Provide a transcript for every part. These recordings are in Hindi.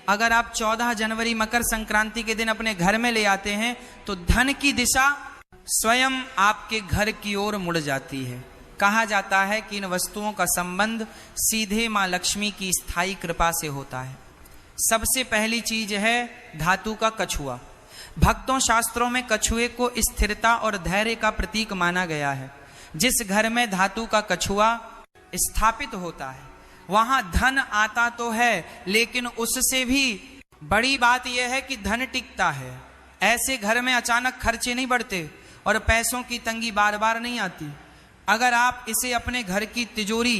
अगर आप 14 जनवरी मकर संक्रांति के दिन अपने घर में ले आते हैं तो धन की दिशा स्वयं आपके घर की ओर मुड़ जाती है। कहा जाता है कि इन वस्तुओं का संबंध सीधे मां लक्ष्मी की स्थायी कृपा से होता है। सबसे पहली चीज है धातु का कछुआ। भक्तों, शास्त्रों में कछुए को स्थिरता और धैर्य का प्रतीक माना गया है। जिस घर में धातु का कछुआ स्थापित होता है वहां धन आता तो है, लेकिन उससे भी बड़ी बात यह है कि धन टिकता है। ऐसे घर में अचानक खर्चे नहीं बढ़ते और पैसों की तंगी बार बार नहीं आती। अगर आप इसे अपने घर की तिजोरी,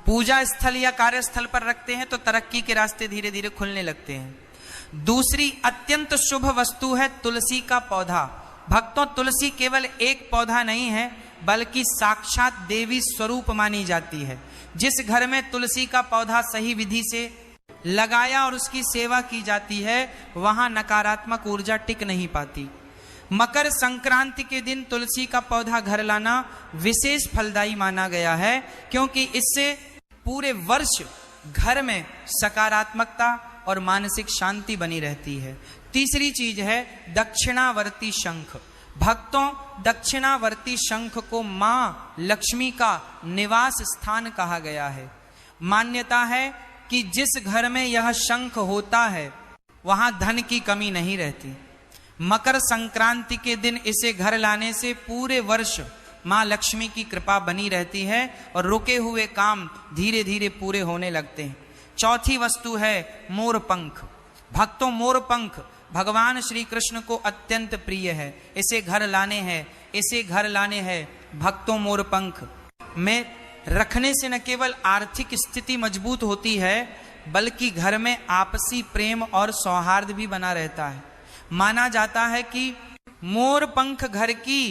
पूजा स्थल या कार्यस्थल पर रखते हैं तो तरक्की के रास्ते धीरे धीरे खुलने लगते हैं। दूसरी अत्यंत शुभ वस्तु है तुलसी का पौधा। भक्तों, तुलसी केवल एक पौधा नहीं है बल्कि साक्षात देवी स्वरूप मानी जाती है। जिस घर में तुलसी का पौधा सही विधि से लगाया और उसकी सेवा की जाती है वहां नकारात्मक ऊर्जा टिक नहीं पाती। मकर संक्रांति के दिन तुलसी का पौधा घर लाना विशेष फलदायी माना गया है, क्योंकि इससे पूरे वर्ष घर में सकारात्मकता और मानसिक शांति बनी रहती है। तीसरी चीज है दक्षिणावर्ती शंख। भक्तों, दक्षिणावर्ती शंख को मां लक्ष्मी का निवास स्थान कहा गया है। मान्यता है कि जिस घर में यह शंख होता है वहां धन की कमी नहीं रहती। मकर संक्रांति के दिन इसे घर लाने से पूरे वर्ष मां लक्ष्मी की कृपा बनी रहती है और रुके हुए काम धीरे धीरे पूरे होने लगते हैं। चौथी वस्तु है मोर पंख। भक्तों, मोर पंख भगवान श्री कृष्ण को अत्यंत प्रिय है। इसे घर लाने हैं भक्तों। मोर पंख में रखने से न केवल आर्थिक स्थिति मजबूत होती है बल्कि घर में आपसी प्रेम और सौहार्द भी बना रहता है। माना जाता है कि मोर पंख घर की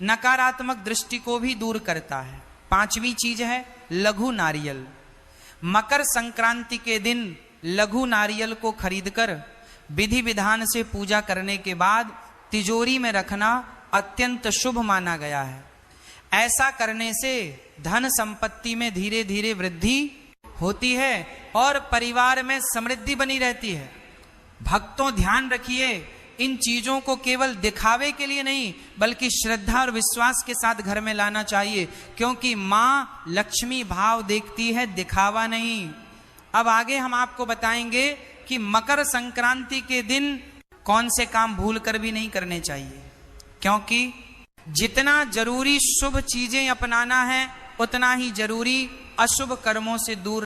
नकारात्मक दृष्टि को भी दूर करता है। पांचवी चीज है लघु नारियल। मकर संक्रांति के दिन लघु नारियल को खरीदकर विधि विधान से पूजा करने के बाद तिजोरी में रखना अत्यंत शुभ माना गया है। ऐसा करने से धन संपत्ति में धीरे धीरे वृद्धि होती है और परिवार में समृद्धि बनी रहती है। भक्तों, ध्यान रखिए, इन चीजों को केवल दिखावे के लिए नहीं बल्कि श्रद्धा और विश्वास के साथ घर में लाना चाहिए, क्योंकि मां लक्ष्मी भाव देखती है, दिखावा नहीं। अब आगे हम आपको बताएंगे कि मकर संक्रांति के दिन कौन से काम भूल कर भी नहीं करने चाहिए, क्योंकि जितना जरूरी शुभ चीजें अपनाना है उतना ही जरूरी अशुभ कर्मों से दूर